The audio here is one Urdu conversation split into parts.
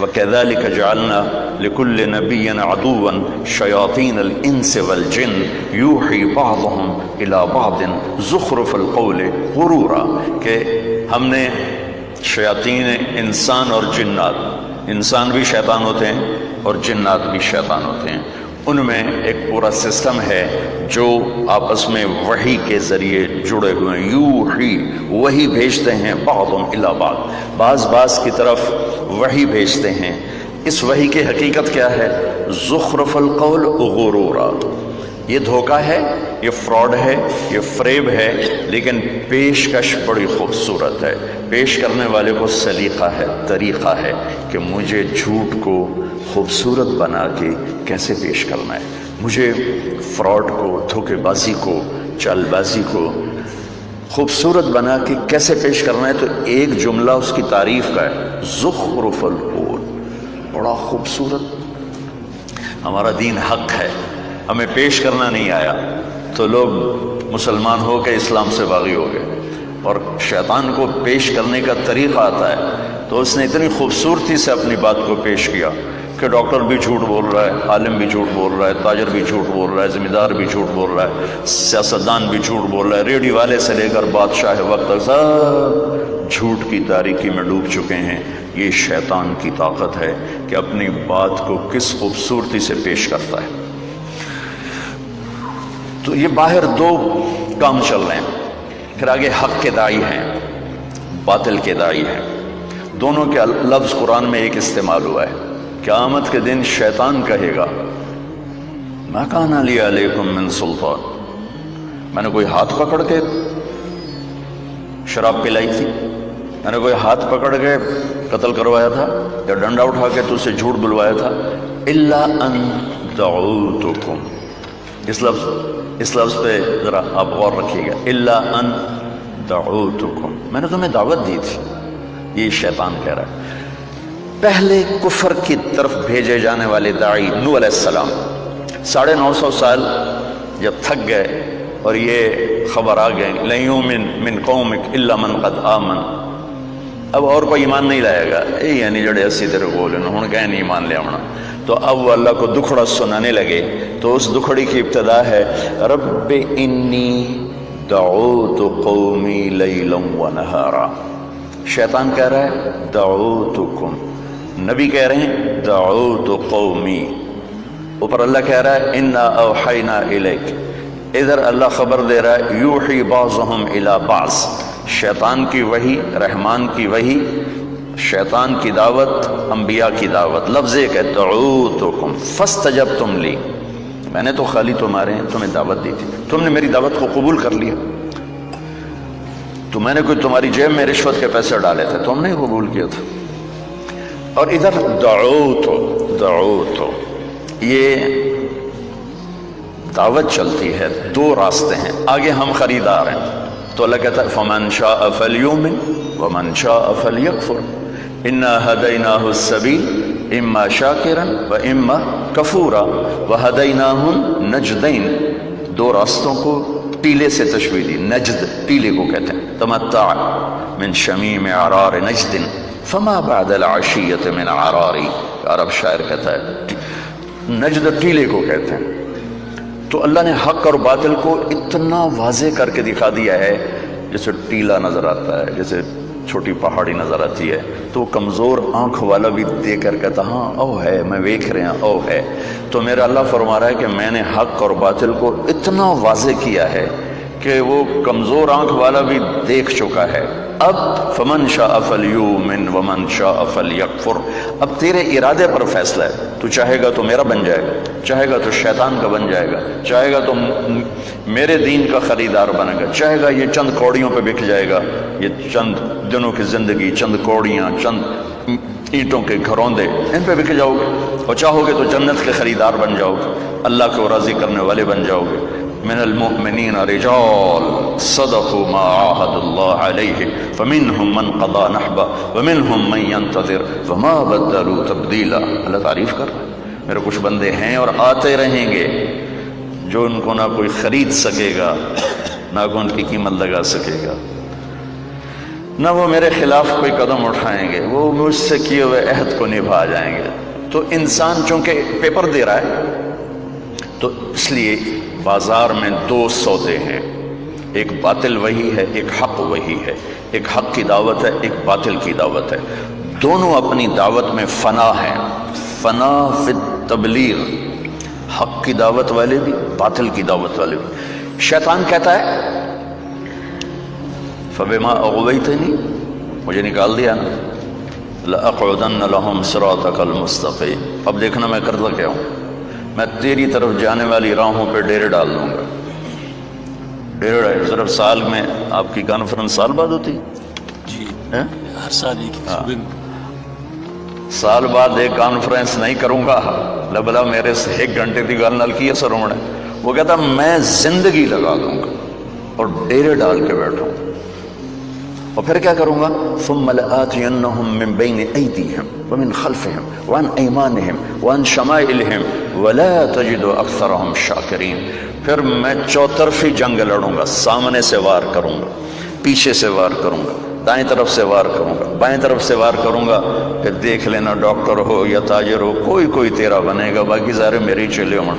وَكَذَلِكَ جَعَلْنَا لِكُلِّ نَبِيٍّ عَدُوًّا شَيَاطِينَ الْإِنسِ وَالْجِنِّ يُوحِي بَعْضُهُمْ إِلَى بَعْضٍ زُخْرُفَ الْقَوْلِ غُرُورًا، کہ ہم نے شیاطین انسان اور جنات، انسان بھی شیطان ہوتے ہیں اور جنات بھی شیطان ہوتے ہیں، ان میں ایک پورا سسٹم ہے جو آپس میں وحی کے ذریعے جڑے ہوئے ہیں۔ یوحی، وحی بھیجتے ہیں، بعضهم الی بعض، بعض کی طرف وحی بھیجتے ہیں۔ اس وحی کی حقیقت کیا ہے؟ زخرف القول غرورا، یہ دھوکہ ہے، یہ فراڈ ہے، یہ فریب ہے، لیکن پیشکش بڑی خوبصورت ہے۔ پیش کرنے والے کو سلیقہ ہے، طریقہ ہے کہ مجھے جھوٹ کو خوبصورت بنا کے کیسے پیش کرنا ہے، مجھے فراڈ کو، دھوکے بازی کو، چال بازی کو خوبصورت بنا کے کیسے پیش کرنا ہے۔ تو ایک جملہ اس کی تعریف کا ہے، زخرف القول، بڑا خوبصورت۔ ہمارا دین حق ہے، ہمیں پیش کرنا نہیں آیا تو لوگ مسلمان ہو کے اسلام سے باغی ہو گئے، اور شیطان کو پیش کرنے کا طریقہ آتا ہے تو اس نے اتنی خوبصورتی سے اپنی بات کو پیش کیا کہ ڈاکٹر بھی جھوٹ بول رہا ہے، عالم بھی جھوٹ بول رہا ہے، تاجر بھی جھوٹ بول رہا ہے، ذمہ دار بھی جھوٹ بول رہا ہے، سیاستدان بھی جھوٹ بول رہا ہے، ریڈیو والے سے لے کر بادشاہ وقت تک سب جھوٹ کی تاریکی میں ڈوب چکے ہیں۔ یہ شیطان کی طاقت ہے کہ اپنی بات کو کس خوبصورتی سے پیش کرتا ہے۔ تو یہ باہر دو کام چل رہے ہیں، پھر آگے حق کے داعی ہیں، باطل کے داعی ہیں، دونوں کے لفظ قرآن میں ایک استعمال ہوا ہے۔ قیامت کے دن شیطان کہے گا ما کان لی علیکم من سلطان، میں نے کوئی ہاتھ پکڑ کے شراب پلائی تھی، میں نے کوئی ہاتھ پکڑ کے قتل کروایا تھا یا ڈنڈا اٹھا کے تجھ سے جھوٹ بلوایا تھا، الا ان دعوتکم، اس لفظ پہ ذرا آپ غور رکھیے گا، الا ان دعوتکم، میں نے تمہیں دعوت دی تھی، یہ شیطان کہہ رہا ہے۔ پہلے کفر کی طرف بھیجے جانے والے داعی نوح علیہ السلام 950 سال جب تھک گئے اور یہ خبر آ گئی لن یؤمن من قومک الا من قد آمن، اب اور کوئی ایمان نہیں لائے گا، یعنی جڑے اسی تیرے بولے ہن کہیں نہیں ایمان لے آنا، تو اب وہ اللہ کو دکھڑا سنانے لگے۔ تو اس دکھڑی کی ابتدا ہے رب انی دعوت قومی لیلا ونہارا، شیطان کہہ رہا ہے دعوتکم، نبی کہہ رہے ہیں دعوت قومی، اوپر اللہ کہہ رہا ہے انا اوحینا الیک، ادھر اللہ خبر دے رہا ہے یوحی بعضهم الی بعض، شیطان کی وحی، رحمان کی وحی، شیطان کی دعوت، انبیاء کی دعوت، لفظ ایک ہے دعوتکم فاستجبتم لی، میں نے تو خالی تمہیں دعوت دی تھی، تم نے میری دعوت کو قبول کر لیا، تو میں نے کوئی تمہاری جیب میں رشوت کے پیسے ڈالے تھے، تم نے قبول کیا تھا۔ اور ادھر دعوتو، یہ دعوت چلتی ہے، دو راستے ہیں، آگے ہم خریدار ہیں، تو اللہ کہتا ہے فمن شاء فلیؤمن ومن شاء فلیکفر انا ہدیناہ السبیل اما شاکرا واما کفورا وہدیناہ النجدین، دو راستوں کو ٹیلے سے تشبیہ دی، نجد ٹیلے کو کہتے ہیں، تمتع من شمیم عرار نجد فما بعد العشیۃ من عراری، عرب شاعر کہتا ہے نجد ٹیلے کو کہتے ہیں۔ تو اللہ نے حق اور باطل کو اتنا واضح کر کے دکھا دیا ہے، جیسے ٹیلا نظر آتا ہے، جیسے چھوٹی پہاڑی نظر آتی ہے، تو کمزور آنکھ والا بھی دیکھ کر کہتا ہاں او ہے، میں دیکھ رہے ہیں او ہے۔ تو میرا اللہ فرما رہا ہے کہ میں نے حق اور باطل کو اتنا واضح کیا ہے کہ وہ کمزور آنکھ والا بھی دیکھ چکا ہے۔ اب فمن شاء فلیؤمن ومن شاء فلیکفر، اب تیرے ارادے پر فیصلہ ہے، تو چاہے گا تو میرا بن جائے گا، چاہے گا تو شیطان کا بن جائے گا، چاہے گا تو میرے دین کا خریدار بنے گا، چاہے گا یہ چند کوڑیوں پہ بک جائے گا، یہ چند دنوں کی زندگی، چند کوڑیاں، چند اینٹوں کے گھروندے، ان پہ بک جاؤ گے، اور چاہو گے تو جنت کے خریدار بن جاؤ گے، اللہ کو راضی کرنے والے بن جاؤ گے۔ من المؤمنین رجال صدقوا ما عاهدوا الله علیہ فمنهم من قضى نحبه ومنهم من ينتظر وما بدلوا تبدیلا۔ اللہ تعریف کر رہا ہے میرے کچھ بندے ہیں اور آتے رہیں گے جو ان کو نہ کوئی خرید سکے گا، نہ کوئی ان کی قیمت لگا سکے گا۔ نہ وہ میرے خلاف کوئی قدم اٹھائیں گے، وہ مجھ سے کیے ہوئے عہد کو نبھا جائیں گے۔ تو انسان چونکہ پیپر دے رہا ہے تو اس لیے بازار میں دو سودے ہیں، ایک باطل وہی ہے، ایک حق وہی ہے، ایک حق کی دعوت ہے، ایک باطل کی دعوت ہے، دونوں اپنی دعوت میں فنا ہیں، فنا فی التبلیغ، حق کی دعوت والے بھی، باطل کی دعوت والے بھی۔ شیطان کہتا ہے فَبِمَا أَغْوَيْتَنِي، مجھے نکال دیا نا، لَأَقْعُدَنَّ لَهُمْ صِرَاطَكَ الْمُسْتَقِيمَ، اب دیکھنا میں کرتا کیا ہوں، میں تیری طرف جانے والی راہوں پہ ڈیرے ڈال دوں گا۔ ڈیرے صرف سال میں آپ کی کانفرنس سال بعد ہوتی جی، ہر سال ایک صوبے میں۔ سال بعد ایک کانفرنس نہیں کروں گا، لبلا میرے سے 1 گھنٹے کی گل نال کی اثر ہونا ہے۔ وہ کہتا میں زندگی لگا دوں گا اور ڈیرے ڈال کے بیٹھوں، اور پھر کیا کروں گا، ثم لآتینہم من بین ایدیہم ومن خلفہم وعن ایمانہم وعن شمائلہم ولا تجد اکثرہم شاکرین۔ پھر میں چوطرفی جنگ لڑوں گا، سامنے سے وار کروں گا، پیچھے سے وار کروں گا، دائیں طرف سے وار کروں گا، بائیں طرف سے وار کروں گا، پھر دیکھ لینا ڈاکٹر ہو یا تاجر ہو کوئی تیرا بنے گا، باقی سارے میرے ہی چلے ہوں۔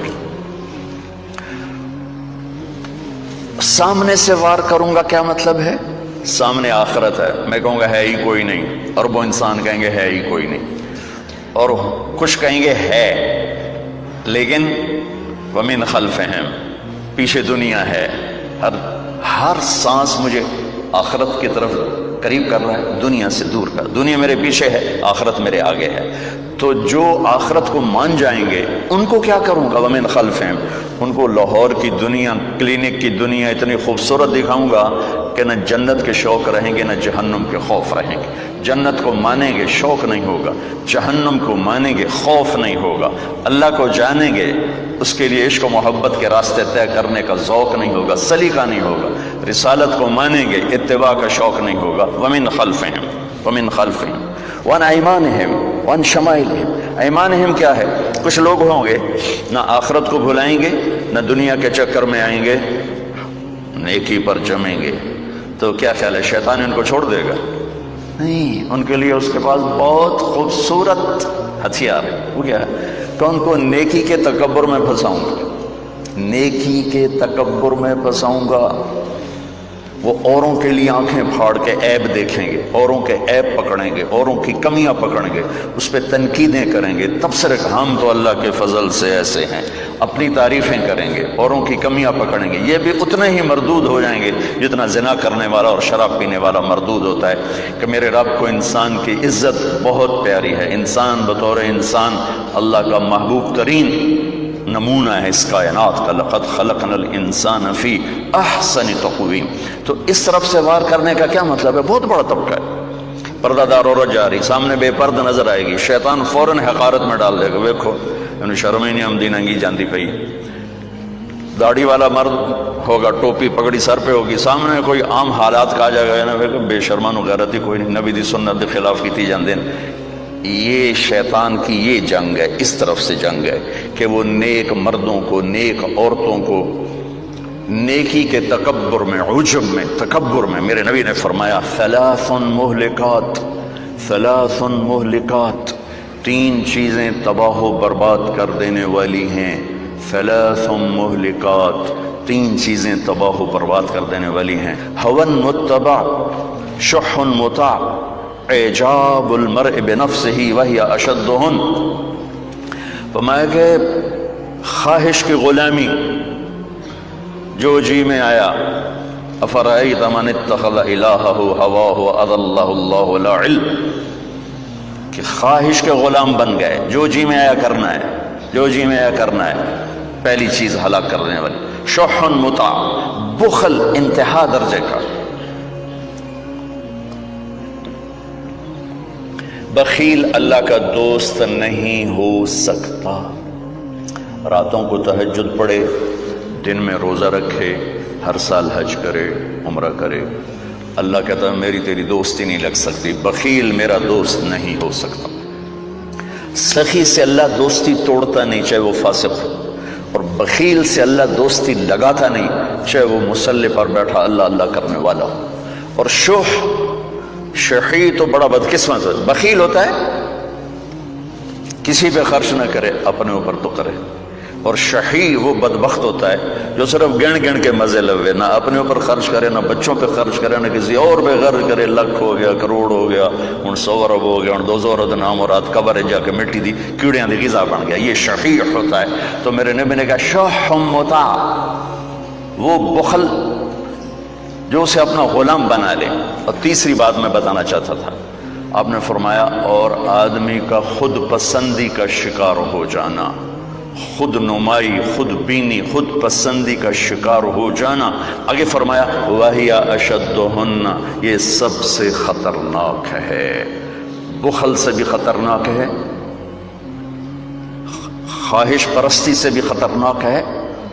سامنے سے وار کروں گا کیا مطلب ہے؟ سامنے آخرت ہے، میں کہوں گا ہے ہی کوئی نہیں، اربوں انسان کہیں گے ہے ہی کوئی نہیں، اور کچھ کہیں گے ہے، لیکن ومن خلفہم، پیچھے دنیا ہے، ہر سانس مجھے آخرت کی طرف قریب کر رہا ہے، دنیا سے دور کر، دنیا میرے پیچھے ہے، آخرت میرے آگے ہے۔ تو جو آخرت کو مان جائیں گے ان کو کیا کروں گا، ومن خلفہم، ان کو لاہور کی دنیا، کلینک کی دنیا اتنی خوبصورت دکھاؤں گا کہ نہ جنت کے شوق رہیں گے نہ جہنم کے خوف رہیں گے۔ جنت کو مانیں گے شوق نہیں ہوگا، جہنم کو مانیں گے خوف نہیں ہوگا، اللہ کو جانیں گے اس کے لیے عشق و محبت کے راستے طے کرنے کا ذوق نہیں ہوگا، سلیقہ نہیں ہوگا، رسالت کو مانیں گے اتباع کا شوق نہیں ہوگا۔ ومن خلفہم، ومن خلفہم وعن ایمانہم وعن شمائلہم۔ ایمانہم کیا ہے؟ کچھ لوگ ہوں گے نہ آخرت کو بھلائیں گے نہ دنیا کے چکر میں آئیں گے، نیکی پر جمیں گے، تو کیا خیال ہے شیطان ان کو چھوڑ دے گا؟ نہیں، ان کے لیے اس کے پاس بہت خوبصورت ہتھیار ہے، وہ کیا ہے کہ ان کو نیکی کے تکبر میں پھنساؤں گا، نیکی کے تکبر میں پھنساؤں گا۔ وہ اوروں کے لیے آنکھیں پھاڑ کے عیب دیکھیں گے، اوروں کے عیب پکڑیں گے، اوروں کی کمیاں پکڑیں گے، اس پہ تنقیدیں کریں گے، تبصرے ہم تو اللہ کے فضل سے ایسے ہیں، اپنی تعریفیں کریں گے، اوروں کی کمیاں پکڑیں گے۔ یہ بھی اتنے ہی مردود ہو جائیں گے جتنا زنا کرنے والا اور شراب پینے والا مردود ہوتا ہے، کہ میرے رب کو انسان کی عزت بہت پیاری ہے، انسان بطور انسان اللہ کا محبوب ترین نمونہ ہے اس کائنات کا، لقد خلقنا الانسان فی احسن تقویم۔ تو اس طرف سے وار کرنے کا کیا مطلب ہے؟ بہت بڑا طبقہ ہے، پردہ دار عورت جا رہی، سامنے بے پرد نظر آئے گی، شیطان فوراً حقارت میں ڈال دے گا، دیکھو انہیں شرم ہی نہیں آمدی ننگی جاندی پئی۔ داڑھی والا مرد ہوگا، ٹوپی پگڑی سر پہ ہوگی، سامنے کوئی عام حالات کا آ جائے گا نا، بے شرمان و غیرت ہی کوئی نہیں، نبی دی سنت دے خلاف کیتی جاندے۔ یہ شیطان کی یہ جنگ ہے، اس طرف سے جنگ ہے کہ وہ نیک مردوں کو، نیک عورتوں کو نیکی کے تکبر میں، عجب میں، تکبر میں، میرے نبی نے فرمایا ثلاث مہلکات، ثلاث مہلکات، 3 چیزیں تباہ و برباد کر دینے والی ہیں، ثلاث مہلکات، 3 چیزیں تباہ و برباد کر دینے والی ہیں، ہوا متبع، شح مطاع، اعجاب المرء بنفسہ وہی اشدہن۔ فرمایا کہ خواہش کی غلامی، جو جی میں آیا، افرأیت من اتخذ الہہ ہواہ واضلہ اللہ لا علم، کہ خواہش کے غلام بن گئے، جو جی میں آیا کرنا ہے، جو جی میں آیا کرنا ہے، پہلی چیز ہلاک کر دینے والی۔ شح مطاع، بخل انتہا درجے کا، بخیل اللہ کا دوست نہیں ہو سکتا، راتوں کو تہجد پڑھے، دن میں روزہ رکھے، ہر سال حج کرے، عمرہ کرے، اللہ کہتا ہے میری تیری دوستی نہیں لگ سکتی، بخیل میرا دوست نہیں ہو سکتا۔ سخی سے اللہ دوستی توڑتا نہیں چاہے وہ فاسق ہو، اور بخیل سے اللہ دوستی لگاتا نہیں چاہے وہ مصلی پر بیٹھا اللہ اللہ کرنے والا ہو۔ اور شح، شحیح تو بڑا بدقسمت ہے، بخیل ہوتا ہے، کسی پہ خرچ نہ کرے، اپنے اوپر تو کرے. اور شحیح وہ بدبخت ہوتا ہے جو صرف گن گن کے مزے لوے، نہ اپنے اوپر خرچ کرے، نہ بچوں پہ خرچ کرے، نہ کسی اور پہ خرچ کرے. لاکھ ہو گیا، کروڑ ہو گیا، ہوں 100 ارب ہو گیا، ہوں 200 ارب نام اور رات قبر جا کے مٹی دی کیڑیاں دی غذا بن گیا. یہ شحیح ہوتا ہے. تو میرے نبی نے کہا شح مطاع، وہ بخل جو اسے اپنا غلام بنا لے. اور تیسری بات میں بتانا چاہتا تھا، آپ نے فرمایا اور آدمی کا خود پسندی کا شکار ہو جانا، خود نمائی، خود بینی، خود پسندی کا شکار ہو جانا. آگے فرمایا وَهِيَ أَشَدُّهُنَّ، یہ سب سے خطرناک ہے. بخل سے بھی خطرناک ہے، خواہش پرستی سے بھی خطرناک ہے،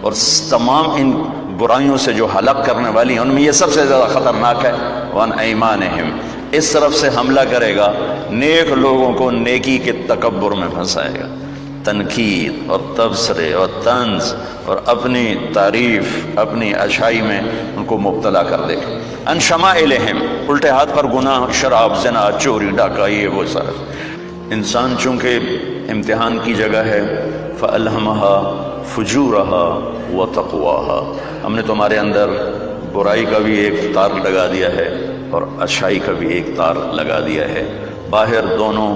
اور تمام ان برائیوں سے جو ہلاک کرنے والی ہیں ان میں یہ سب سے زیادہ خطرناک ہے. وَعَنْ أَيْمَانِهِمْ، اس طرف سے حملہ کرے گا، نیک لوگوں کو نیکی کے تکبر میں پھنسائے گا، تنقید اور تبصرے اور طنز اور اپنی تعریف، اپنی اچھائی میں ان کو مبتلا کر دے گا. ان شمائلہم، الٹے ہاتھ پر گناہ، شراب، زنا، چوری، ڈاکہ، یہ وہ سارا. انسان چونکہ امتحان کی جگہ ہے، فَأَلْهَمَهَا فُجُورَهَا وَتَقْوَاهَا، ہم نے تمہارے اندر برائی کا بھی ایک تار لگا دیا ہے اور اچھائی کا بھی ایک تار لگا دیا ہے. باہر دونوں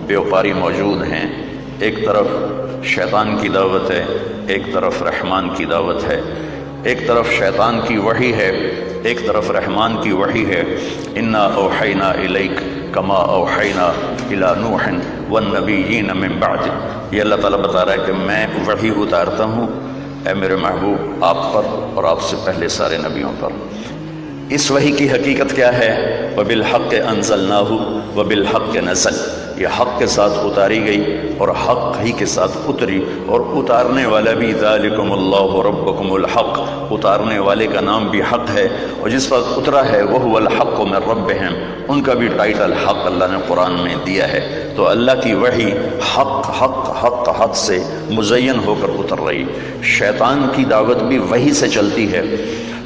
بیوپاری موجود ہیں، ایک طرف شیطان کی دعوت ہے، ایک طرف رحمان کی دعوت ہے. ایک طرف شیطان کی وحی ہے، ایک طرف رحمان کی وحی ہے. انا اوحینا الیک کما اوحینا الی نوح والنبیین من بعد. یہ اللہ تعالیٰ بتا رہا ہے کہ میں وحی اتارتا ہوں اے میرے محبوب آپ پر اور آپ سے پہلے سارے نبیوں پر. اس وحی کی حقیقت کیا ہے؟ وَبِالْحَقِّ أَنزَلْنَاهُ وَبِالْحَقِّ نَزَلَ، یہ حق کے ساتھ اتاری گئی اور حق ہی کے ساتھ اتری. اور اتارنے والا بھی ذَلِكُمُ اللَّهُ رَبُّكُمُ الْحَقِّ، اتارنے والے کا نام بھی حق ہے. اور جس وقت اترا ہے وَهُوَ الْحَقُّ مِن رَبِّهِمْ، ان کا بھی ٹائٹل حق اللہ نے قرآن میں دیا ہے. تو اللہ کی وحی حق حق حق حق سے مزین ہو کر اتر رہی. شیطان کی دعوت بھی وحی سے چلتی ہے.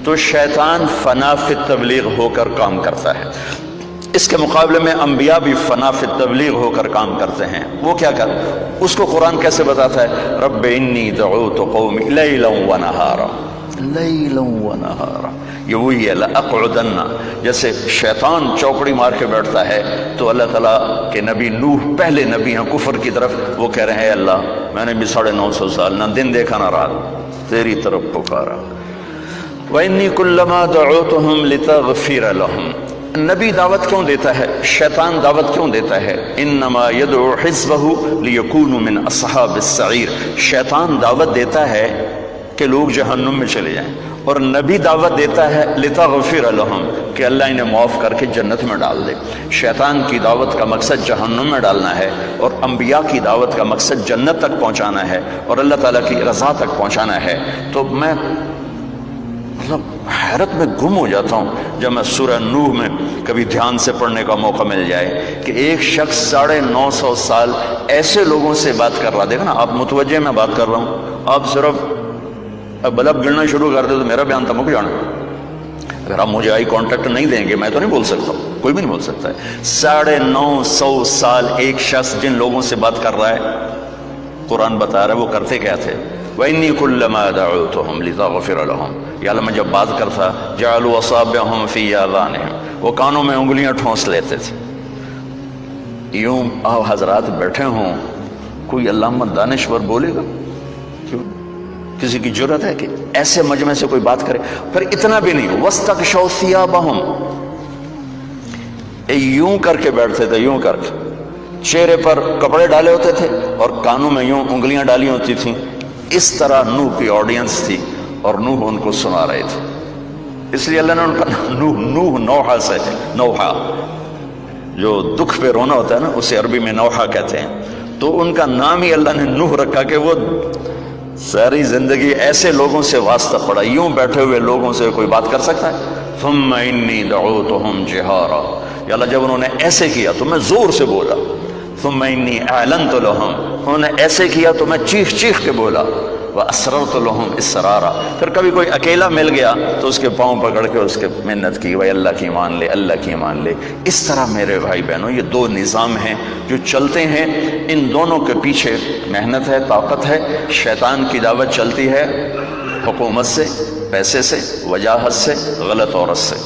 تو شیطان فنا فی التبلیغ ہو کر کام کرتا ہے. اس کے مقابلے میں انبیاء بھی فنا فی التبلیغ ہو کر کام کرتے ہیں. وہ کیا کر، اس کو قرآن کیسے بتاتا ہے؟ رب انی دعوت قومی لیلا ونہارا، لیلا ونہارا. یہ وہی ہے لأقعدن، جیسے شیطان چوکڑی مار کے بیٹھتا ہے تو اللہ تعالیٰ کے نبی نوح پہلے نبی ہیں کفر کی طرف، وہ کہہ رہے ہیں اے اللہ میں نے بھی 950 سال نہ دن دیکھا نہ رات تیری طرف پکارا. وَإِنِّي كُلَّمَا دَعُوتُهُمْ لِتَغْفِرَ لَهُمْ. نبی دعوت کیوں دیتا ہے؟ شیطان دعوت کیوں دیتا ہے؟ انما يدعو حزبه ليكونوا من اصحاب السعير. شیطان دعوت دیتا ہے کہ لوگ جہنم میں چلے جائیں، اور نبی دعوت دیتا ہے لتغفر لهم، کہ اللہ انہیں معاف کر کے جنت میں ڈال دے. شیطان کی دعوت کا مقصد جہنم میں ڈالنا ہے، اور انبیاء کی دعوت کا مقصد جنت تک پہنچانا ہے اور اللہ تعالیٰ کی رضا تک پہنچانا ہے. تو میں حیرت میں گم ہو جاتا ہوں جب میں سورہ نوح میں کبھی دھیان سے پڑھنے کا موقع مل جائے کہ ایک شخص 950 سال ایسے لوگوں سے بات کر رہا. دیکھا نا، آپ متوجہ میں بات کر رہا ہوں، آپ صرف بلب گرنا شروع کر دے تو میرا بیان تمک جانا. اگر آپ مجھے آئی کانٹیکٹ نہیں دیں گے میں تو نہیں بول سکتا، کوئی بھی نہیں بول سکتا ہے. 950 سال ایک شخص جن لوگوں سے بات کر رہا ہے، قرآن بتا رہا ہے وہ کرتے کیا تھے. وَإِنِّي كُلَّمَا دَعُوتُهُمْ لِتَغْفِرَ لَهُمْ، یا اللہ میں جب بات کرتا جَعَلُوا أَصَابِعَهُمْ فِي آذَانِهِمْ، وہ کانوں میں انگلیاں ٹھونس لیتے تھے. یوں آپ حضرات بیٹھے ہوں، کوئی علامہ دانشور بولے گا؟ کیوں؟ کسی کی جرت ہے کہ ایسے مجمع سے کوئی بات کرے؟ پھر اتنا بھی نہیں، وَاسْتَغْشَوْا ثِيَابَهُمْ، یوں کر کے بیٹھتے تھے، یوں کر کے چہرے پر کپڑے ڈالے ہوتے تھے اور کانوں میں یوں انگلیاں ڈالی ہوتی تھیں. اس طرح نوح کی آڈینس تھی اور نوح ان کو سنا رہے تھے. اس لیے اللہ نے ان کا نوح نوحہ سے، نوحہ جو دکھ پہ رونا ہوتا ہے نا اسے عربی میں نوحہ کہتے ہیں، تو ان کا نام ہی اللہ نے نوح رکھا کہ وہ ساری زندگی ایسے لوگوں سے واسطہ پڑا. یوں بیٹھے ہوئے لوگوں سے کوئی بات کر سکتا ہے؟ ثم انی دعوتهم جہارا، یا اللہ جب انہوں نے ایسے کیا تو میں زور سے بولا. ثم انی اعلنت لهم، انہوں نے ایسے کیا تو میں چیخ چیخ کے بولا. وَأَسْرَرْتُ لَهُمْ إِسْرَارًا. پھر کبھی کوئی اکیلا مل گیا تو اس کے پاؤں پکڑ کے اس کے منت کی، بھائی اللہ کی مان لے، اللہ کی مان لے. اس طرح میرے بھائی بہنوں یہ دو نظام ہیں جو چلتے ہیں. ان دونوں کے پیچھے محنت ہے، طاقت ہے. شیطان کی دعوت چلتی ہے حکومت سے، پیسے سے، وجاہت سے، غلط عورت سے.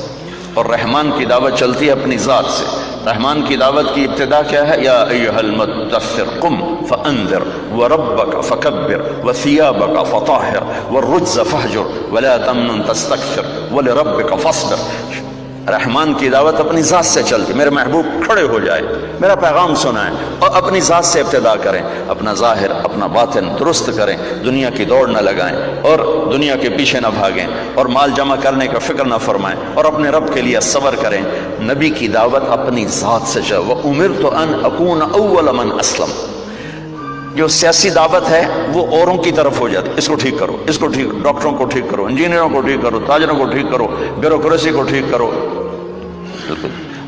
اور رحمان کی دعوت چلتی ہے اپنی ذات سے. رحمان کی دعوت کی ابتدا کیا ہے؟ یا ایھا المدثر قم فانذر وربک فکبر وثیابک فطہر والرجز فہجر ولا تمنن تستکثر ولربک فاصبر. رحمان کی دعوت اپنی ذات سے چلتی. میرے محبوب کھڑے ہو جائے، میرا پیغام سنائیں اور اپنی ذات سے ابتدا کریں. اپنا ظاہر اپنا باطن درست کریں، دنیا کی دوڑ نہ لگائیں اور دنیا کے پیچھے نہ بھاگیں اور مال جمع کرنے کا فکر نہ فرمائیں اور اپنے رب کے لیے صبر کریں. نبی کی دعوت اپنی ذات سے چل. وَأُمِرْتُ أَنْ أَكُونَ أَوَّلَ مَنْ أَسْلَمَ. جو سیاسی دعوت ہے وہ اوروں کی طرف ہو جاتی. اس کو ٹھیک کرو، اس کو ٹھیک، ڈاکٹروں کو ٹھیک کرو، انجینئروں کو ٹھیک کرو، تاجروں کو ٹھیک کرو، بیوروکریسی کو ٹھیک کرو.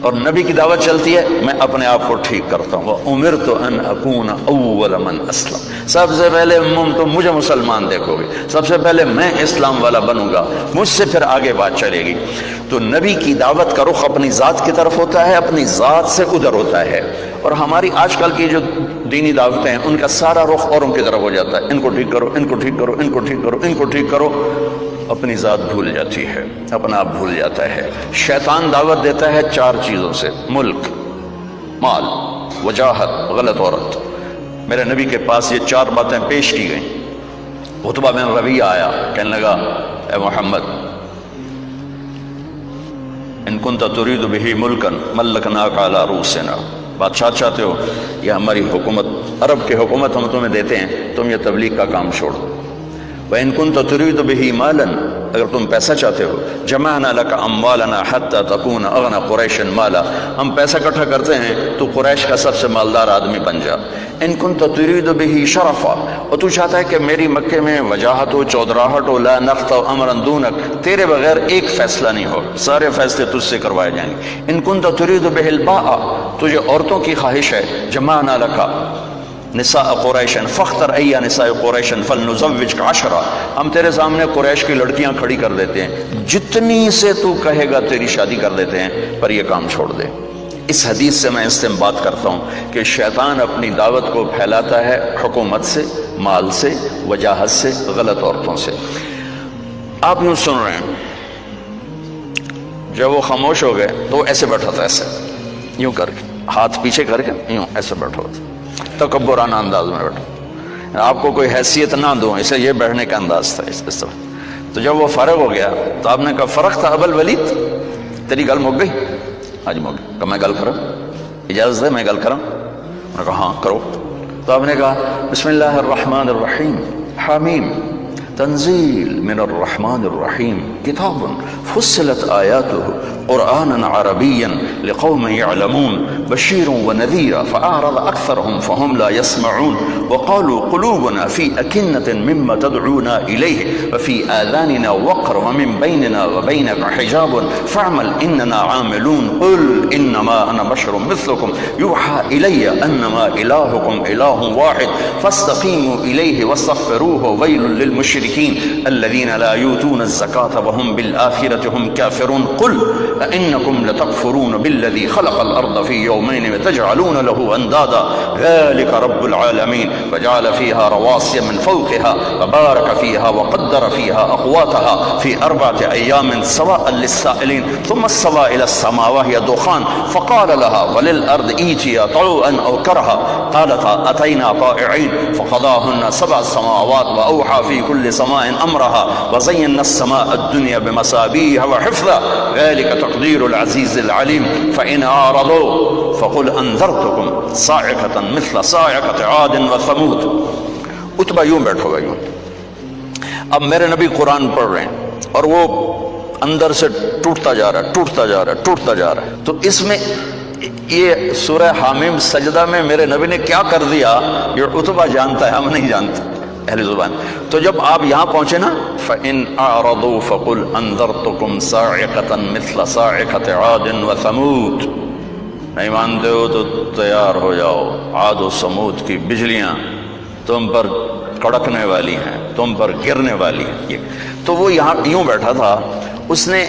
اور نبی کی دعوت چلتی ہے میں اپنے آپ کو ٹھیک کرتا ہوں. وَأُمِرْتُ أَنْ أَكُونَ أَوَّلَ مَنْ أَسْلَمَ. سب سے پہلے تم مجھے مسلمان دیکھو گے، سب سے پہلے میں اسلام والا بنوں گا، مجھ سے پھر آگے بات چلے گی. تو نبی کی دعوت کا رخ اپنی ذات کی طرف ہوتا ہے، اپنی ذات سے ادھر ہوتا ہے. اور ہماری آج کل کی جو دینی دعوتیں ہیں ان کا سارا رخ اوروں کی طرف ہو جاتا ہے. ان کو ٹھیک کرو، ان کو ٹھیک کرو، ان کو ٹھیک کرو، ان کو ٹھیک کرو. اپنی ذات بھول جاتی ہے، اپنا آپ بھول جاتا ہے. شیطان دعوت دیتا ہے چار چیزوں سے: ملک، مال، وجاہت، غلط عورت. میرے نبی کے پاس یہ چار باتیں پیش کی گئیں. عتبہ بن ربیعہ آیا، کہنے لگا اے محمد ان کنت ترید بہ ملکا ملکناک علی رؤوسنا. بادشاہ چاہتے ہو؟ یہ ہماری حکومت، عرب کی حکومت ہم تمہیں دیتے ہیں، تم یہ تبلیغ کا کام چھوڑو. وَإِن كُنْتَ تُرِيدُ بِهِ مَالًا، اگر تم پیسہ چاہتے ہو، جَمَعْنَا لَكَ أَمْوَالَنَا حَتَّى تَكُونَ أَغْنَى قُرَيْشٍ مَالًا، ہم پیسہ اکٹھا کرتے ہیں تو قریش کا سب سے مالدار آدمی بن جا. إِن كُنْتَ تُرِيدُ بِهِ شَرَفًا، اور تو چاہتا ہے کہ میری مکے میں وجاہت ہو، چودراہٹ ہو، لَا نَخْتَ أَمْرًا دُونَكَ، تیرے بغیر ایک فیصلہ نہیں ہو، سارے فیصلے تجھ سے کروائے جائیں گے. إِن كُنْتَ تُرِيدُ بِهِ الْبَاءَ، تجھے عورتوں کی خواہش ہے، جَمَعْنَا لَكَ نساء قریش فاختر ای نساء قریش فلنزوجک عشرا، ہم تیرے سامنے قریش کی لڑکیاں کھڑی کر دیتے ہیں، جتنی سے تو کہے گا تیری شادی کر دیتے ہیں، پر یہ کام چھوڑ دے. اس حدیث سے میں استنباط کرتا ہوں کہ شیطان اپنی دعوت کو پھیلاتا ہے حکومت سے، مال سے، وجاہت سے، غلط عورتوں سے. آپ یوں سن رہے ہیں، جب وہ خاموش ہو گئے تو وہ ایسے بیٹھا تھا، ایسے یوں کر کے ہاتھ پیچھے کر کے یوں ایسے بیٹھا تھا، تکبرانہ انداز میں بیٹھا. آپ کو کوئی حیثیت نہ دوں، اسے یہ بیٹھنے کا انداز تھا اس طرح. تو جب وہ فارغ ہو گیا تو آپ نے کہا فرق تھا ابل ولید، تیری گل مک گئی؟ آج مک گئی. کہ میں گل کروں؟ اجازت ہے میں گل کروں؟ انہوں نے کہا ہاں کرو. تو آپ نے کہا بسم اللہ الرحمن الرحیم، حامیم تنزیل من الرحمن الرحیم، کتاب فصلت آیاته قرآنا عربیا لقوم يعلمون بشیر ونذیر فأعرض أكثرهم فهم لا يسمعون وقالوا قلوبنا في أكنة مما تدعونا إليه وفي آذاننا وقر ومن بيننا وبينك حجاب فاعمل إننا عاملون قل إنما أنا بشر مثلكم يوحى إلي أنما إلهكم إله واحد فاستقيموا إليه واستغفروه ويل للمشركين الذين لا يؤتون الزكاة وهم بالآخرة هم كافرون قل أئنكم لتكفرون بالذي خلق الأرض في يومين وتجعلون له أندادا ذلك رب العالمين وجعل فيها رواسي من فوقها وبارك فيها وقدر فيها أقواتها في 4 أيام سواء للسائلين ثم استوى إلى السماء وهي دخان فقال لها وللأرض ائتيا طوعا أو كرها قالتا أتينا طائعين فقضاهن 7 سماوات وأوحى في كل سماء أمرها وزينا السماء الدنيا بمصابيح وحفظا ذلك تقدير العزيز العليم فإن أعرضوا فقل أنذرتكم صاعقة مثل صاعقة عاد وثمود. عتبہ یوں بیٹھو گا یوں. اب میرے نبی قرآن پڑھ رہے ہیں اور وہ اندر سے ٹوٹتا جا رہا ہے، ٹوٹتا جا رہا ہے، ٹوٹتا جا رہا ہے. تو اس میں یہ سورہ حامیم سجدہ میں میرے نبی نے کیا کر دیا یہ عتبہ جانتا ہے، ہم نہیں جانتے اہل زبان. تو جب آپ یہاں پہنچے نا فَإِنْ أَعْرَضُوا فَقُلْ أَنذَرْتُكُمْ صَاعِقَةً مِثْلَ صَاعِقَةِ عَادٍ وَثَمُودَ، نہیں مانتے ہو تو تیار ہو جاؤ، عاد و سمود کی بجلیاں تم پر کڑکنے والی ہیں، تم پر گرنے والی ہیں. یہ تو وہ یہاں یوں بیٹھا تھا، اس نے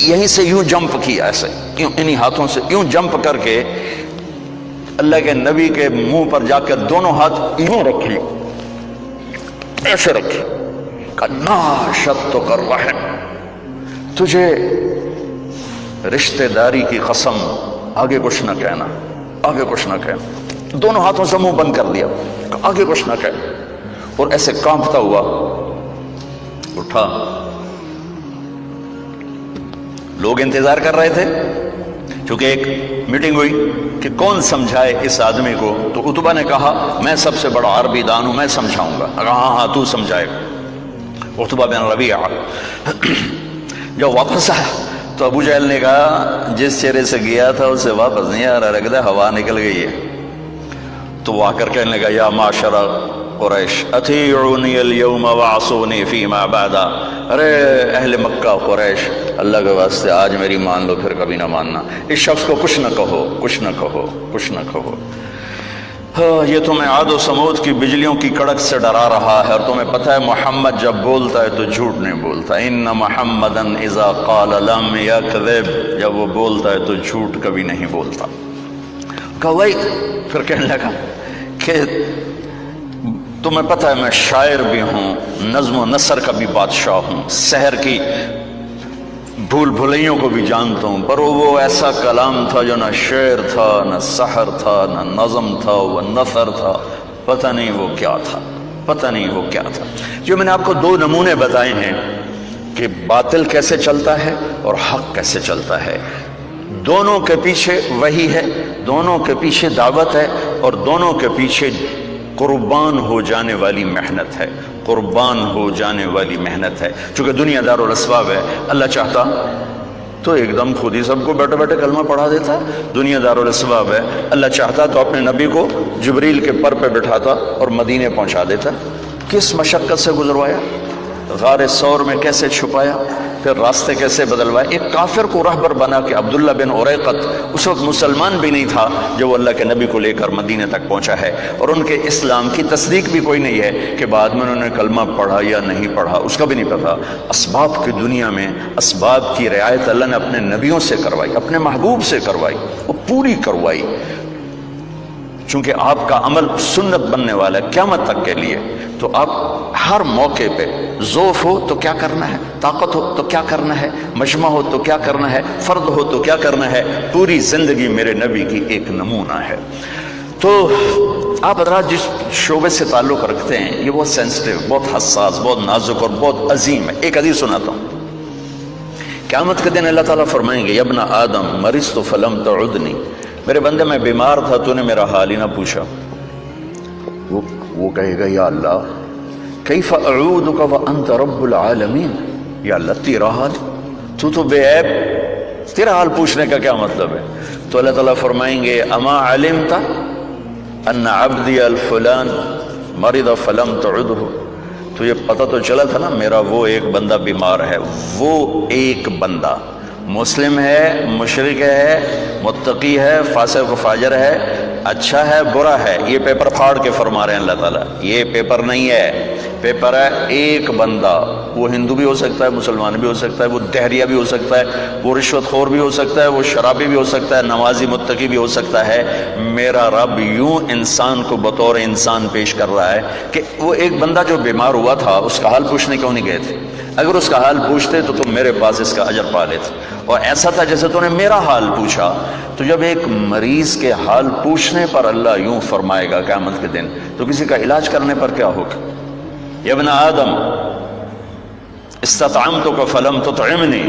یہیں سے یوں جمپ کیا، ایسے یوں انہی ہاتھوں سے یوں جمپ کر کے اللہ کے نبی کے منہ پر جا کر دونوں ہاتھ یوں رکھ لی، ایسے رکھے، ناشدتک الرحم، تجھے رشتہ داری کی قسم، آگے کچھ نہ کہنا، آگے کچھ نہ کہنا. دونوں ہاتھوں سے منہ بند کر دیا، آگے کچھ نہ کہنا، اور ایسے کانپتا ہوا اٹھا. لوگ انتظار کر رہے تھے، چونکہ ایک میٹنگ ہوئی کہ کون سمجھائے اس آدمی کو. تو عتبہ نے کہا میں سب سے بڑا عربی دان ہوں، میں سمجھاؤں گا. ہاں ہاں تو سمجھائے. عتبہ بن ربیعہ جب واپس آیا تو ابو جہل نے کہا جس چہرے سے گیا تھا اسے واپس نہیں آ رہا، لگ رہا ہے ہوا نکل گئی ہے. تو وہ آ کر کہنے لگا یا معاشر قریش اطیعونی اليوم وعصونی فیما بعد. ارے اہل مکہ قریش، اللہ کے واسطے آج میری مان لو، پھر کبھی نہ ماننا. اس شخص کو کچھ نہ کہو، کچھ نہ کہو، کچھ نہ کہو. یہ تمہیں عاد و سمود کی بجلیوں کی کڑک سے ڈرا رہا ہے، اور تمہیں پتہ ہے محمد جب بولتا ہے تو جھوٹ نہیں بولتا. ان محمدا اذا قال لم یکذب، جب وہ بولتا ہے تو جھوٹ کبھی نہیں بولتا. کہا وہی. پھر کہنے لگا کہ تمہیں پتہ ہے میں شاعر بھی ہوں، نظم و نثر کا بھی بادشاہ ہوں، سحر کی بھول بھلیوں کو بھی جانتا ہوں، پر وہ ایسا کلام تھا جو نہ شعر تھا، نہ سحر تھا، نہ نظم تھا، وہ نثر تھا. پتہ نہیں وہ کیا تھا، پتہ نہیں وہ کیا تھا. جو میں نے آپ کو دو نمونے بتائے ہیں کہ باطل کیسے چلتا ہے اور حق کیسے چلتا ہے. دونوں کے پیچھے وحی ہے، دونوں کے پیچھے دعوت ہے، اور دونوں کے پیچھے قربان ہو جانے والی محنت ہے، قربان ہو جانے والی محنت ہے. چونکہ دنیا دار الاسباب ہے، اللہ چاہتا تو ایک دم خود ہی سب کو بیٹھے بیٹھے کلمہ پڑھا دیتا. دنیا دار الاسباب ہے، اللہ چاہتا تو اپنے نبی کو جبریل کے پر پہ بٹھاتا اور مدینے پہنچا دیتا. کس مشقت سے گزروایا، غار ثور میں کیسے چھپایا، پھر راستے کیسے بدلوائے. ایک کافر کو رہبر بنا کے، عبداللہ بن اریقط اس وقت مسلمان بھی نہیں تھا جو وہ اللہ کے نبی کو لے کر مدینے تک پہنچا ہے، اور ان کے اسلام کی تصدیق بھی کوئی نہیں ہے کہ بعد میں انہوں نے کلمہ پڑھا یا نہیں پڑھا، اس کا بھی نہیں پتا. اسباب کی دنیا میں اسباب کی رعایت اللہ نے اپنے نبیوں سے کروائی، اپنے محبوب سے کروائی، وہ پوری کروائی. چونکہ آپ کا عمل سنت بننے والا ہے قیامت تک کے لیے، تو آپ ہر موقع پہ ضعف ہو تو کیا کرنا ہے، طاقت ہو تو کیا کرنا ہے، مجمع ہو تو کیا کرنا ہے، فرد ہو تو کیا کرنا ہے. پوری زندگی میرے نبی کی ایک نمونہ ہے. تو آپ حضرات جس شعبے سے تعلق رکھتے ہیں یہ بہت سینسٹیو، بہت حساس، بہت نازک اور بہت عظیم ہے. ایک حدیث سناتا ہوں. قیامت کے دن اللہ تعالیٰ فرمائیں گے یا ابن آدم مرضت فلم تعدنی، میرے بندے میں بیمار تھا تو نے میرا حال ہی نہ پوچھا. وہ کہے گا یا اللہ کیف اعودک وانت رب العالمین، یا اللہ تیرا حال، تو بے عیب، تیرا حال پوچھنے کا کیا مطلب ہے. تو اللہ تعالیٰ فرمائیں گے اما علمت ان عبدی الفلان مرض فلم تعدہ، تو یہ پتہ تو چلا تھا نا میرا وہ ایک بندہ بیمار ہے. وہ ایک بندہ مسلم ہے، مشرک ہے، متقی ہے، فاسق و فاجر ہے، اچھا ہے، برا ہے، یہ پیپر پھاڑ کے فرما رہے ہیں اللہ تعالیٰ. یہ پیپر نہیں ہے، پیپر ہے ایک بندہ. وہ ہندو بھی ہو سکتا ہے، مسلمان بھی ہو سکتا ہے، وہ دہریہ بھی ہو سکتا ہے، وہ رشوت خور بھی ہو سکتا ہے، وہ شرابی بھی ہو سکتا ہے، نمازی متقی بھی ہو سکتا ہے. میرا رب یوں انسان کو بطور انسان پیش کر رہا ہے کہ وہ ایک بندہ جو بیمار ہوا تھا اس کا حال پوچھنے کیوں نہیں گئے تھے؟ اگر اس کا حال پوچھتے تو تم میرے پاس اس کا اجر پا لیتے. اور ایسا تھا جیسے تو نے میرا حال پوچھا. تو جب ایک مریض کے حال پوچھنے پر اللہ یوں فرمائے گا قیامت کے دن، تو کسی کا علاج کرنے پر کیا ہوگا. یا ابن آدم استطعمتک فلم تطعمنی،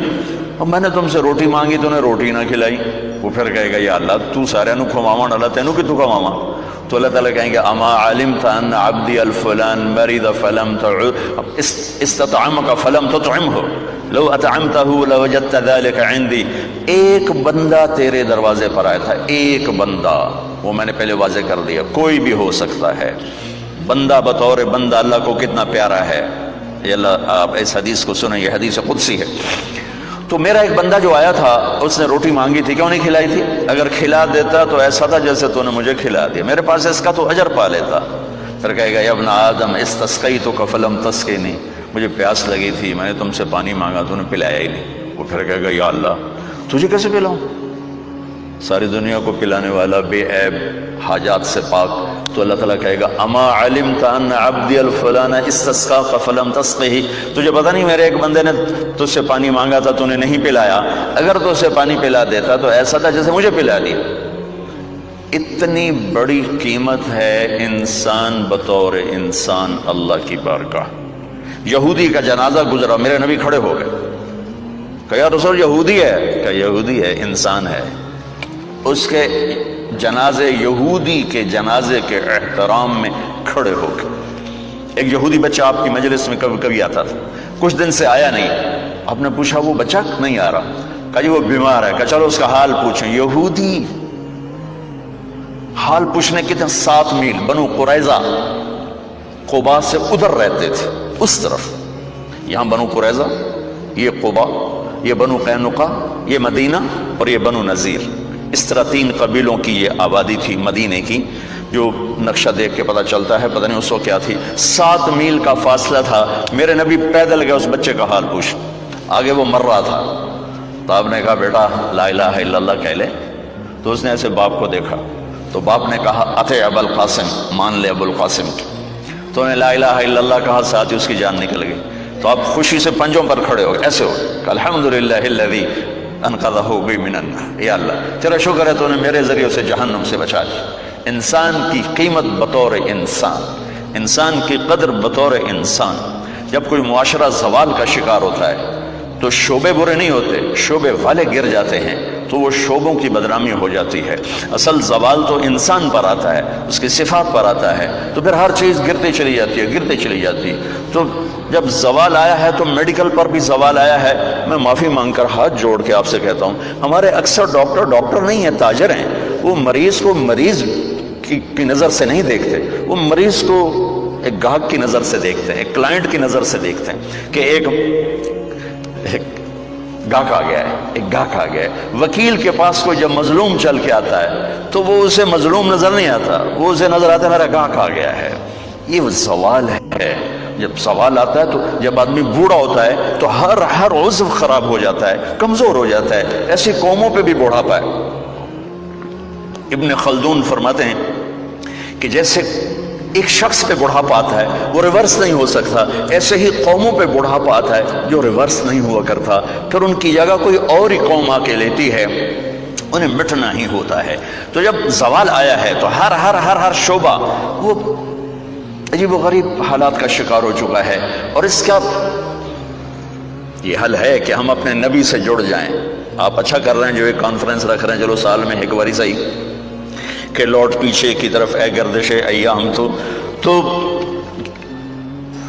اور میں نے تم سے روٹی مانگی تو نے روٹی نہ کھلائی. وہ پھر کہے گا یا اللہ تو سارے نو کھواواں اللہ تینوں کہ تو کھواواں. تو اللہ تعالیٰ کہیں گے اما علمت ان عبدی الفلان مرض فلم استطعمک فلم تطعمہ لو اطعمتہ لوجدت ذلک عندی. ایک بندہ تیرے دروازے پر آیا تھا، ایک بندہ، وہ میں نے پہلے واضح کر دیا، کوئی بھی ہو سکتا ہے. بندہ بطور بندہ اللہ کو کتنا پیارا ہے. یہ اللہ، آپ اس حدیث کو سنیں، یہ حدیث قدسی ہے. تو میرا ایک بندہ جو آیا تھا اس نے روٹی مانگی تھی، کیوں نہیں کھلائی تھی؟ اگر کھلا دیتا تو ایسا تھا جیسے تو نے مجھے کھلا دیا، میرے پاس اس کا تو اجر پا لیتا. پھر کہے گا یا ابن آدم استسقیتک فلم تسقنی، مجھے پیاس لگی تھی، میں نے تم سے پانی مانگا، تو نے پلایا ہی نہیں۔ وہ پھر کہے گا یا اللہ تجھے کیسے پلاؤں، ساری دنیا کو پلانے والا، بے عیب، حاجات سے پاک۔ تو اللہ تعالیٰ کہے گا اما علمت ان عبدی الفلان استسقاک فلم تسقہ، تجھے پتہ نہیں میرے ایک بندے نے تجھ سے پانی مانگا تھا تو نے نہیں پلایا، اگر تو اسے پانی پلا دیتا تو ایسا تھا جیسے مجھے پلا دیا۔ اتنی بڑی قیمت ہے انسان بطور انسان اللہ کی بارگاہ۔ یہودی کا جنازہ گزرا، میرے نبی کھڑے ہو گئے، کہ یا رسول یہودی ہے، کہ یہودی ہے، انسان ہے۔ اس کے جنازے، یہودی کے جنازے کے احترام میں کھڑے ہو گئے۔ ایک یہودی بچہ آپ کی مجلس میں کبھی کبھی آتا تھا، کچھ دن سے آیا نہیں، آپ نے پوچھا وہ بچہ نہیں آ رہا، کہا جی وہ بیمار ہے، کہا چلو اس کا حال پوچھیں۔ یہودی حال پوچھنے کے تھے 7 میل، بنو قریظہ قبا سے ادھر رہتے تھے، اس طرف، یہاں بنو قریظہ، یہ قبا، یہ بنو قینقاع، یہ مدینہ، اور یہ بنو نذیر۔ اس طرح 3 قبیلوں کی یہ آبادی تھی مدینے کی، جو نقشہ دیکھ کے پتہ چلتا ہے، پتہ نہیں اس وقت کیا تھی۔ 7 میل کا فاصلہ تھا، میرے نبی پیدل گئے اس بچے کا حال پوچھ، آگے وہ مر رہا تھا، تو آپ نے کہا بیٹا لا الہ الا اللہ کہہ لے۔ تو اس نے ایسے باپ کو دیکھا، تو باپ نے کہا اطع ابا القاسم، مان لے ابو القاسم کی۔ تو انہیں لا الہ الا اللہ کہا، ساتھ ہی اس کی جان نکل گئی۔ تو آپ خوشی سے پنجوں پر کھڑے ہو گئے، ایسے ہو کہ الحمدللہ الذی انقذہ بی من النار، یا اللہ تیرا شکر ہے تو نے میرے ذریعے سے جہنم سے بچا لیا۔ انسان کی قیمت بطور انسان، انسان کی قدر بطور انسان۔ جب کوئی معاشرہ زوال کا شکار ہوتا ہے تو شعبے برے نہیں ہوتے، شعبے والے گر جاتے ہیں تو وہ شعبوں کی بدنامی ہو جاتی ہے۔ اصل زوال تو انسان پر آتا ہے، اس کی صفات پر آتا ہے، تو پھر ہر چیز گرتے چلی جاتی ہے، گرتے چلی جاتی ہے۔ تو جب زوال آیا ہے تو میڈیکل پر بھی زوال آیا ہے۔ میں معافی مانگ کر ہاتھ جوڑ کے آپ سے کہتا ہوں، ہمارے اکثر ڈاکٹر نہیں ہیں، تاجر ہیں۔ وہ مریض کو مریض کی نظر سے نہیں دیکھتے، وہ مریض کو ایک گاہک کی نظر سے دیکھتے ہیں، ایک کلائنٹ کی نظر سے دیکھتے ہیں کہ ایک گاہک آ گیا ہے، ایک گاہک آ گیا ہے۔ وکیل کے پاس کوئی جب مظلوم چل کے آتا ہے تو وہ اسے مظلوم نظر نہیں آتا، وہ اسے نظر آتا ہے میرا گاہک آ گیا ہے۔ یہ وہ زوال ہے۔ جب سوال آتا ہے تو جب آدمی بوڑھا ہوتا ہے تو ہر عضو خراب ہو جاتا ہے، کمزور ہو جاتا ہے۔ ایسی قوموں پہ بھی بڑھاپا ہے۔ ابن خلدون فرماتے ہیں کہ جیسے ایک شخص پہ بڑھاپا آتا ہے وہ ریورس نہیں ہو سکتا، ایسے ہی قوموں پہ بڑھاپا آتا ہے جو ریورس نہیں ہوا کرتا، پھر ان کی جگہ کوئی اور ہی قوم آ کے لیتی ہے، انہیں مٹنا ہی ہوتا ہے۔ تو جب زوال آیا ہے تو ہر شعبہ وہ عجیب و غریب حالات کا شکار ہو چکا ہے، اور اس کا یہ حل ہے کہ ہم اپنے نبی سے جڑ جائیں۔ آپ اچھا کر رہے ہیں جو ایک کانفرنس رکھ رہے ہیں، چلو سال میں ایک باری صحیح کہ لوٹ پیچھے کی طرف اے گردش ایام، تو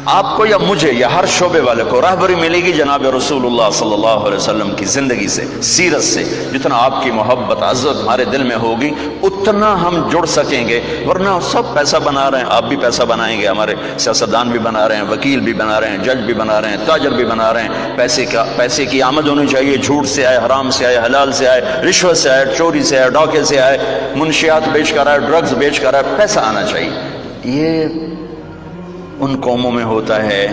آپ کو یا مجھے یا ہر شعبے والے کو راہبری ملے گی جناب رسول اللہ صلی اللہ علیہ وسلم کی زندگی سے، سیرت سے۔ جتنا آپ کی محبت عزت ہمارے دل میں ہوگی اتنا ہم جڑ سکیں گے، ورنہ سب پیسہ بنا رہے ہیں، آپ بھی پیسہ بنائیں گے، ہمارے سیاستدان بھی بنا رہے ہیں، وکیل بھی بنا رہے ہیں، جج بھی بنا رہے ہیں، تاجر بھی بنا رہے ہیں۔ پیسے کی آمد ہونی چاہیے، جھوٹ سے آئے، حرام سے آئے، حلال سے آئے، رشوت سے آئے، چوری سے آئے، ڈاکے سے آئے، منشیات بیچ کر آئے، ڈرگز بیچ کر آئے، پیسہ آنا چاہیے۔ یہ ان قوموں میں ہوتا ہے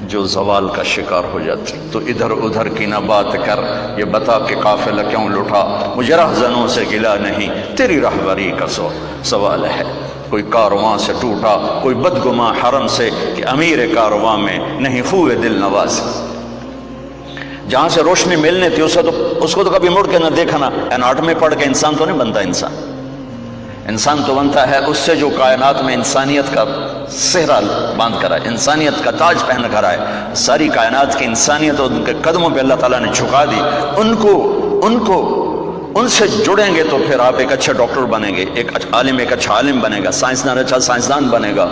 جو زوال کا شکار ہو جاتی۔ تو ادھر ادھر کی نہ بات کر، یہ بتا کہ قافلہ کیوں لٹا، مجھے رہزنوں سے گلا نہیں، تیری رہبری کا سوال ہے۔ کوئی کارواں سے ٹوٹا، کوئی بدگماں حرم سے، کہ امیر کارواں میں نہیں خوئے دل نواز۔ جہاں سے روشنی ملنے تھی اس کو تو کبھی مڑ کے نہ دیکھنا۔ اناٹمی پڑھ کے انسان تو نہیں بنتا، انسان تو بنتا ہے اس سے جو کائنات میں انسانیت کا صحرا باندھ کر آئے، انسانیت کا تاج پہن کر آئے۔ ساری کائنات کی انسانیت اور ان کے قدموں پہ اللہ تعالیٰ نے جھکا دی۔ ان سے جڑیں گے تو پھر آپ ایک اچھا ڈاکٹر بنیں گے، ایک عالم ایک اچھا عالم بنے گا، سائنسدان اچھا سائنسدان بنے گا۔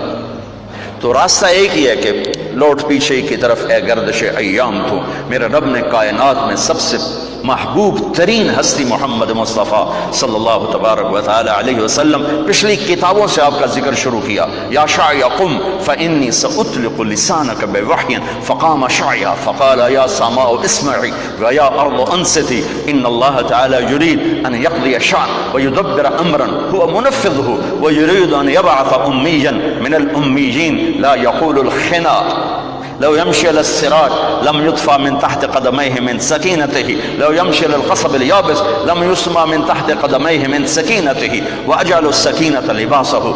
تو راستہ ایک ہی ہے کہ لوٹ پیچھے کی طرف اے گردش ایام تو، میرے رب نے کائنات میں سب سے محبوب ترین ہستی محمد مصطفیٰ صلی اللہ تبارک و تعالی علیہ وسلم. پچھلی کتابوں سے آپ کا ذکر شروع کیا. یا شاعی قم فإنی سأطلق لسانک بوحی فقام شاعی فقال یا سماء اسمعی ویا ارض انصتی ان اللہ تعالی یرید ان یقضی شأن ویدبر امرا هو منفذه ويريد ان يبعث امیا من الأميين لا يقول الخنا لو يمشي على الصراط لم يطفى من تحت قدميه من سكينته لو يمشي على القصب اليابس لم يسمى من تحت قدميه من سكينته وأجعل السكينة لباسه